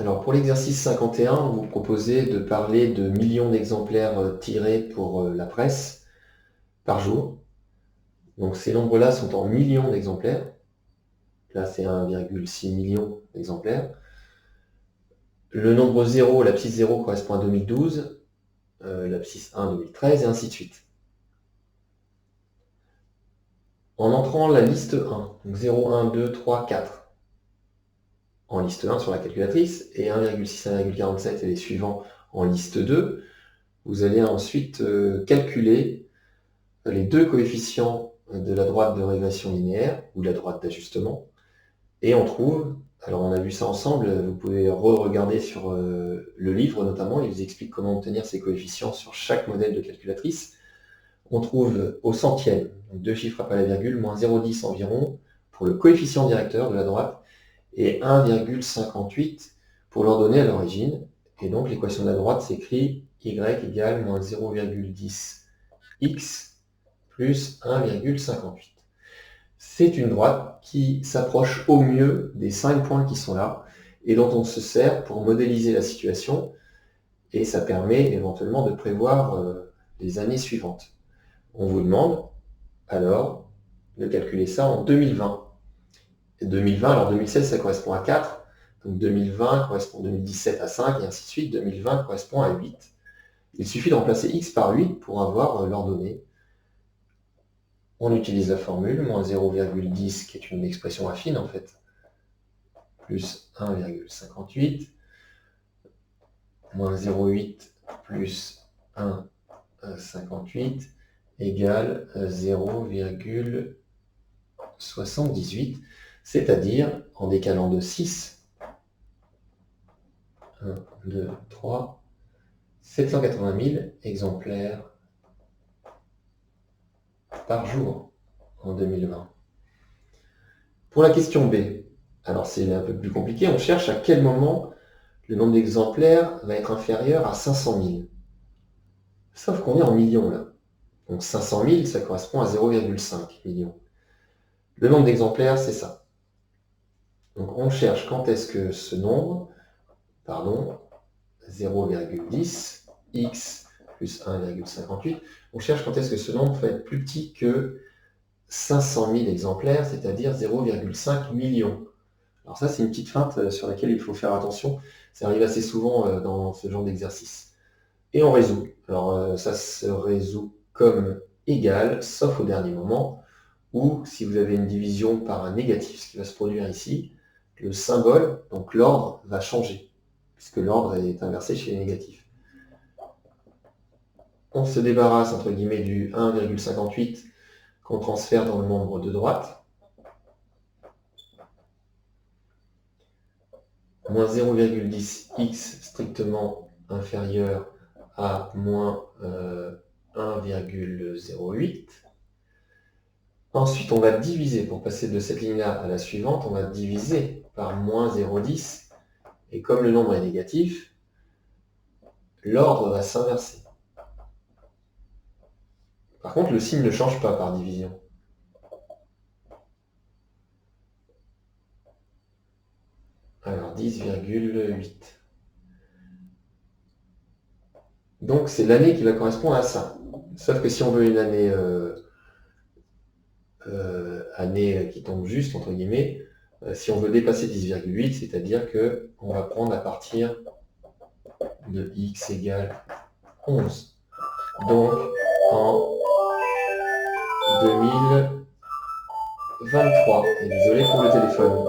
Alors pour l'exercice 51, on vous proposez de parler de millions d'exemplaires tirés pour la presse par jour. Donc ces nombres-là sont en millions d'exemplaires. Là c'est 1,6 million d'exemplaires. Le nombre 0, l'abscisse 0 correspond à 2012, l'abscisse 1 2013 et ainsi de suite. En entrant la liste 1, donc 0, 1, 2, 3, 4, en liste 1 sur la calculatrice, et 1,6, 1,47 et les suivants en liste 2, vous allez ensuite calculer les deux coefficients de la droite de régression linéaire, ou de la droite d'ajustement, et on trouve, alors on a vu ça ensemble, vous pouvez re-regarder sur le livre notamment, il vous explique comment obtenir ces coefficients sur chaque modèle de calculatrice. On trouve au centième, donc deux chiffres après la virgule, moins 0,10 environ, pour le coefficient directeur de la droite, et 1,58 pour l'ordonnée à l'origine. Et donc l'équation de la droite s'écrit y égale moins 0,10 x plus 1,58. C'est une droite qui s'approche au mieux des 5 points qui sont là, et dont on se sert pour modéliser la situation, et ça permet éventuellement de prévoir les années suivantes. On vous demande alors de calculer ça en 2020. Et 2020, alors 2016 ça correspond à 4, donc 2020 correspond à 2017 à 5, et ainsi de suite, 2020 correspond à 8. Il suffit de remplacer x par 8 pour avoir l'ordonnée. On utilise la formule, moins 0,10, qui est une expression affine en fait, plus 1,58, moins 0,8 plus 1,58 égale 0,78, c'est-à-dire, en décalant de 6, 1, 2, 3, 780 000 exemplaires par jour en 2020. Pour la question B, alors c'est un peu plus compliqué, on cherche à quel moment le nombre d'exemplaires va être inférieur à 500 000. Sauf qu'on est en millions là. Donc 500 000, ça correspond à 0,5 millions. Le nombre d'exemplaires, c'est ça. Donc on cherche quand est-ce que ce nombre, 0,10, x plus 1,58, on cherche quand est-ce que ce nombre va être plus petit que 500 000 exemplaires, c'est-à-dire 0,5 million. Alors ça, c'est une petite feinte sur laquelle il faut faire attention. Ça arrive assez souvent dans ce genre d'exercice. Et on résout. Alors ça se résout comme égal, sauf au dernier moment, où si vous avez une division par un négatif, ce qui va se produire ici, le symbole, donc l'ordre, va changer, puisque l'ordre est inversé chez les négatifs. On se débarrasse, entre guillemets, du 1,58 qu'on transfère dans le membre de droite. Moins 0,10x strictement inférieur à moins 1,08. Ensuite, on va diviser, pour passer de cette ligne-là à la suivante, on va diviser par moins 0,10. Et comme le nombre est négatif, l'ordre va s'inverser. Par contre, le signe ne change pas par division. Alors, 10,8. Donc, c'est l'année qui va correspondre à ça. Sauf que si on veut une année, année qui tombe juste, entre guillemets, si on veut dépasser 10,8, c'est-à-dire qu'on va prendre à partir de x égale 11. Donc, en 2023. Et désolé pour le téléphone.